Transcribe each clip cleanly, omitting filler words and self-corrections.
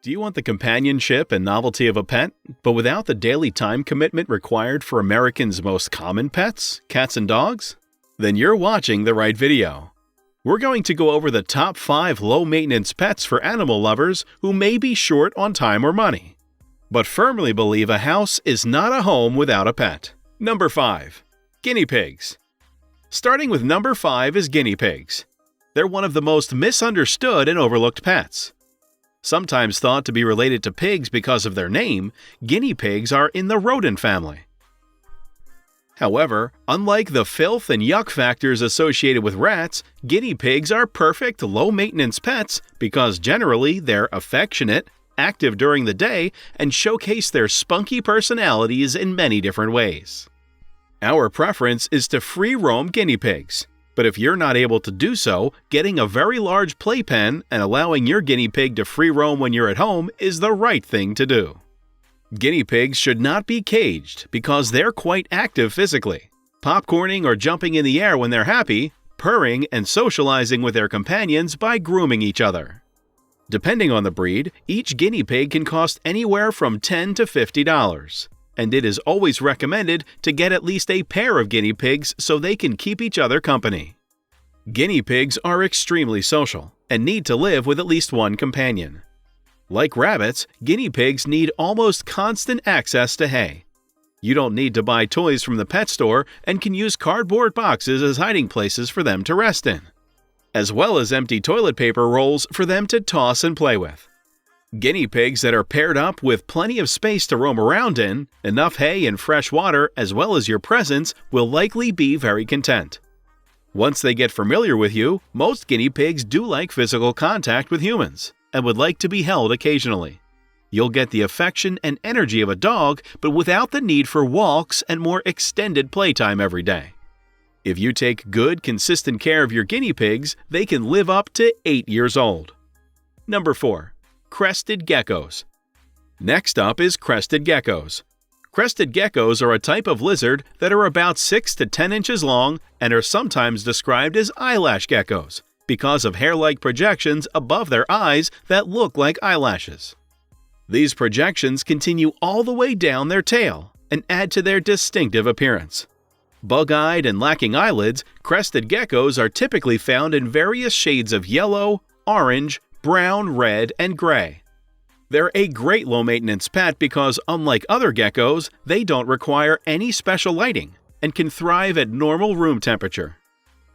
Do you want the companionship and novelty of a pet, but without the daily time commitment required for Americans' most common pets, cats and dogs? Then you're watching the right video. We're going to go over the top 5 low-maintenance pets for animal lovers who may be short on time or money, but firmly believe a house is not a home without a pet. Number 5. Guinea pigs. Starting with number 5 is guinea pigs. They're one of the most misunderstood and overlooked pets. Sometimes thought to be related to pigs because of their name, guinea pigs are in the rodent family. However, unlike the filth and yuck factors associated with rats, guinea pigs are perfect low-maintenance pets because generally they're affectionate, active during the day, and showcase their spunky personalities in many different ways. Our preference is to free-roam guinea pigs. But if you're not able to do so, getting a very large playpen and allowing your guinea pig to free roam when you're at home is the right thing to do. Guinea pigs should not be caged because they're quite active physically, popcorning or jumping in the air when they're happy, purring and socializing with their companions by grooming each other. Depending on the breed, each guinea pig can cost anywhere from $10 to $50. And it is always recommended to get at least a pair of guinea pigs so they can keep each other company. Guinea pigs are extremely social and need to live with at least one companion. Like rabbits, guinea pigs need almost constant access to hay. You don't need to buy toys from the pet store and can use cardboard boxes as hiding places for them to rest in, as well as empty toilet paper rolls for them to toss and play with. Guinea pigs that are paired up with plenty of space to roam around in, enough hay and fresh water, as well as your presence, will likely be very content. Once they get familiar with you, most guinea pigs do like physical contact with humans and would like to be held occasionally. You'll get the affection and energy of a dog, but without the need for walks and more extended playtime every day. If you take good, consistent care of your guinea pigs, they can live up to 8 years old. Number 4. Crested Geckos. Next up is Crested Geckos. Crested geckos are a type of lizard that are about 6 to 10 inches long and are sometimes described as eyelash geckos because of hair-like projections above their eyes that look like eyelashes. These projections continue all the way down their tail and add to their distinctive appearance. Bug-eyed and lacking eyelids, crested geckos are typically found in various shades of yellow, orange, brown, red, and gray. They're a great low-maintenance pet because, unlike other geckos, they don't require any special lighting and can thrive at normal room temperature.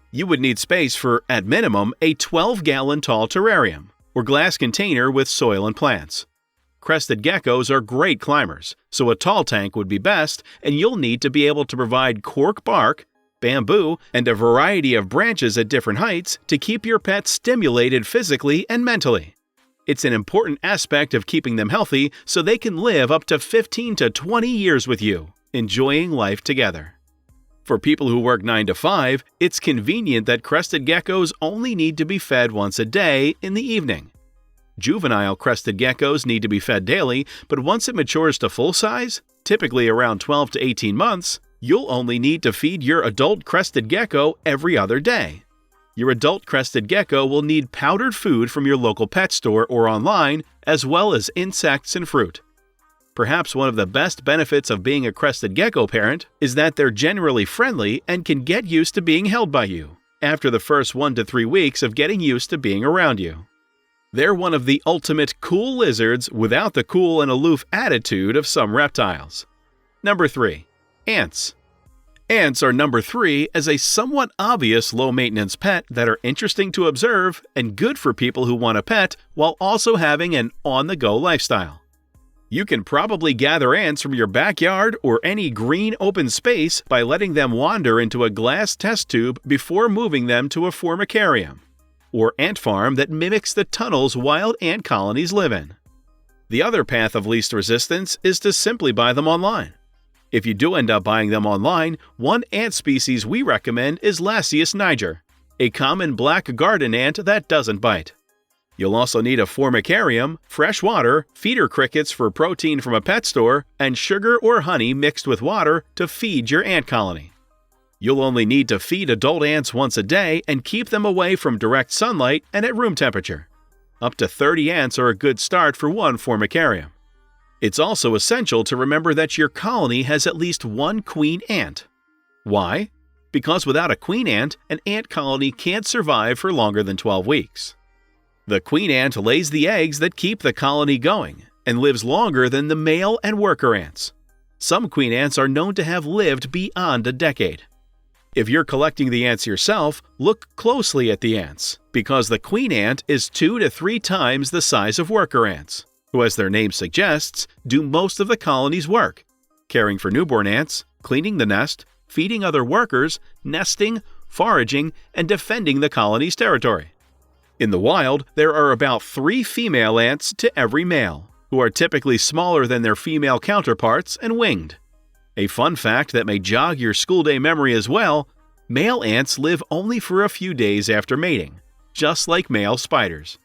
You would need space for, at minimum, a 12-gallon tall terrarium or glass container with soil and plants. Crested geckos are great climbers, so a tall tank would be best, and you'll need to be able to provide cork bark, bamboo, and a variety of branches at different heights to keep your pet stimulated physically and mentally. It's an important aspect of keeping them healthy so they can live up to 15 to 20 years with you, enjoying life together. For people who work 9 to 5, it's convenient that crested geckos only need to be fed once a day in the evening. Juvenile crested geckos need to be fed daily, but once it matures to full size, typically around 12 to 18 months, you'll only need to feed your adult crested gecko every other day. Your adult crested gecko will need powdered food from your local pet store or online, as well as insects and fruit. Perhaps one of the best benefits of being a crested gecko parent is that they're generally friendly and can get used to being held by you after the first 1 to 3 weeks of getting used to being around you. They're one of the ultimate cool lizards without the cool and aloof attitude of some reptiles. Number 3. Ants. Ants are number 3 as a somewhat obvious low-maintenance pet that are interesting to observe and good for people who want a pet while also having an on-the-go lifestyle. You can probably gather ants from your backyard or any green open space by letting them wander into a glass test tube before moving them to a formicarium, or ant farm that mimics the tunnels wild ant colonies live in. The other path of least resistance is to simply buy them online. If you do end up buying them online, one ant species we recommend is Lasius niger, a common black garden ant that doesn't bite. You'll also need a formicarium, fresh water, feeder crickets for protein from a pet store, and sugar or honey mixed with water to feed your ant colony. You'll only need to feed adult ants once a day and keep them away from direct sunlight and at room temperature. Up to 30 ants are a good start for one formicarium. It's also essential to remember that your colony has at least one queen ant. Why? Because without a queen ant, an ant colony can't survive for longer than 12 weeks. The queen ant lays the eggs that keep the colony going and lives longer than the male and worker ants. Some queen ants are known to have lived beyond a decade. If you're collecting the ants yourself, look closely at the ants, because the queen ant is 2 to 3 times the size of worker ants, who, as their name suggests, do most of the colony's work, caring for newborn ants, cleaning the nest, feeding other workers, nesting, foraging, and defending the colony's territory. In the wild, there are about 3 female ants to every male, who are typically smaller than their female counterparts and winged. A fun fact that may jog your school day memory as well: male ants live only for a few days after mating, just like male spiders.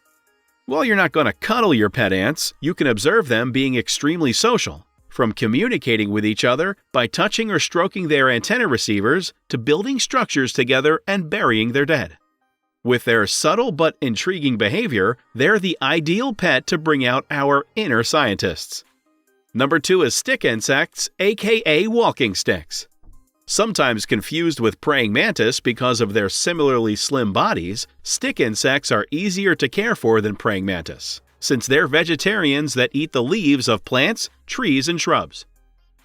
While you're not going to cuddle your pet ants, you can observe them being extremely social, from communicating with each other by touching or stroking their antenna receivers to building structures together and burying their dead. With their subtle but intriguing behavior, they're the ideal pet to bring out our inner scientists. Number 2 is stick insects, aka walking sticks. Sometimes confused with praying mantis because of their similarly slim bodies, stick insects are easier to care for than praying mantis, since they're vegetarians that eat the leaves of plants, trees, and shrubs.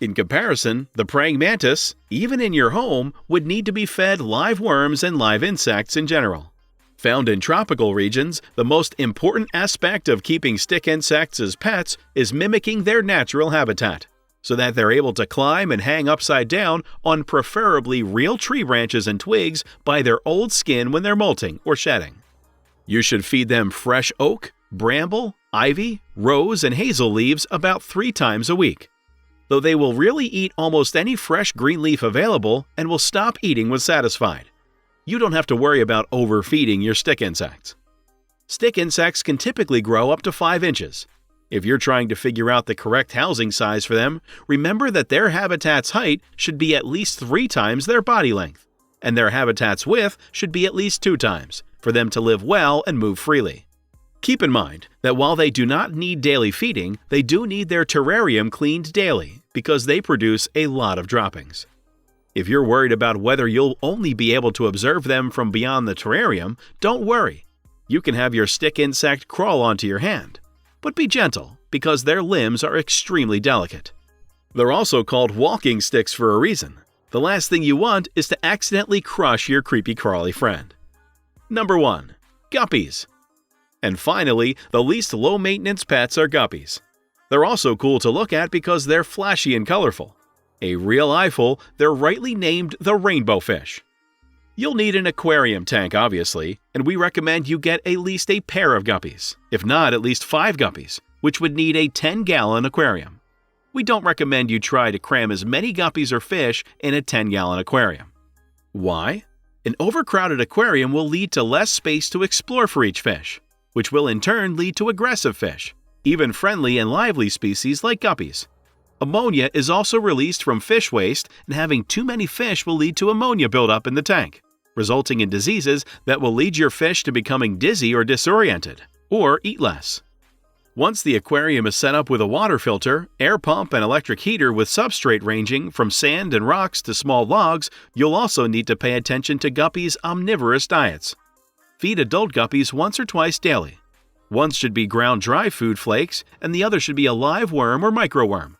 In comparison, the praying mantis, even in your home, would need to be fed live worms and live insects in general. Found in tropical regions, the most important aspect of keeping stick insects as pets is mimicking their natural habitat, so that they're able to climb and hang upside down on preferably real tree branches and twigs by their old skin when they're molting or shedding. You should feed them fresh oak, bramble, ivy, rose, and hazel leaves about 3 times a week, though they will really eat almost any fresh green leaf available and will stop eating when satisfied. You don't have to worry about overfeeding your stick insects. Stick insects can typically grow up to 5 inches. If you're trying to figure out the correct housing size for them, remember that their habitat's height should be at least 3 times their body length, and their habitat's width should be at least 2 times, for them to live well and move freely. Keep in mind that while they do not need daily feeding, they do need their terrarium cleaned daily because they produce a lot of droppings. If you're worried about whether you'll only be able to observe them from beyond the terrarium, don't worry. You can have your stick insect crawl onto your hand. But be gentle, because their limbs are extremely delicate. They're also called walking sticks for a reason. The last thing you want is to accidentally crush your creepy crawly friend. Number 1. Guppies. And finally, the least low-maintenance pets are guppies. They're also cool to look at because they're flashy and colorful. A real eyeful, they're rightly named the rainbow fish. You'll need an aquarium tank, obviously, and we recommend you get at least a pair of guppies, if not at least 5 guppies, which would need a 10-gallon aquarium. We don't recommend you try to cram as many guppies or fish in a 10-gallon aquarium. Why? An overcrowded aquarium will lead to less space to explore for each fish, which will in turn lead to aggressive fish, even friendly and lively species like guppies. Ammonia is also released from fish waste, and having too many fish will lead to ammonia buildup in the tank, resulting in diseases that will lead your fish to becoming dizzy or disoriented, or eat less. Once the aquarium is set up with a water filter, air pump, and electric heater with substrate ranging from sand and rocks to small logs, you'll also need to pay attention to guppies' omnivorous diets. Feed adult guppies once or twice daily. One should be ground dry food flakes, and the other should be a live worm or microworm.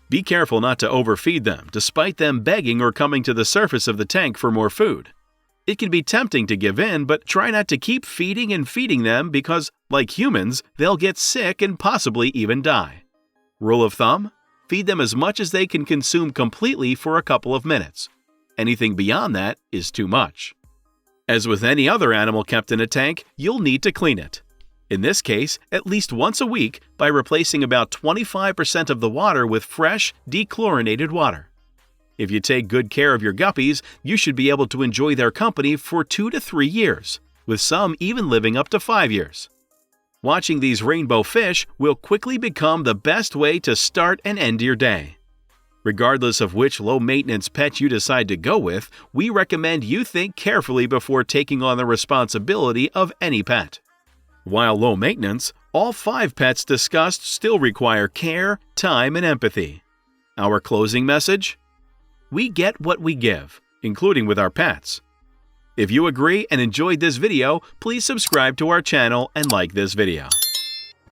Be careful not to overfeed them, despite them begging or coming to the surface of the tank for more food. It can be tempting to give in, but try not to keep feeding and feeding them because, like humans, they'll get sick and possibly even die. Rule of thumb: feed them as much as they can consume completely for a couple of minutes. Anything beyond that is too much. As with any other animal kept in a tank, you'll need to clean it. In this case, at least once a week by replacing about 25% of the water with fresh, dechlorinated water. If you take good care of your guppies, you should be able to enjoy their company for 2 to 3 years, with some even living up to 5 years. Watching these rainbow fish will quickly become the best way to start and end your day. Regardless of which low-maintenance pet you decide to go with, we recommend you think carefully before taking on the responsibility of any pet. While low maintenance, all 5 pets discussed still require care, time, and empathy. Our closing message? We get what we give, including with our pets. If you agree and enjoyed this video, please subscribe to our channel and like this video.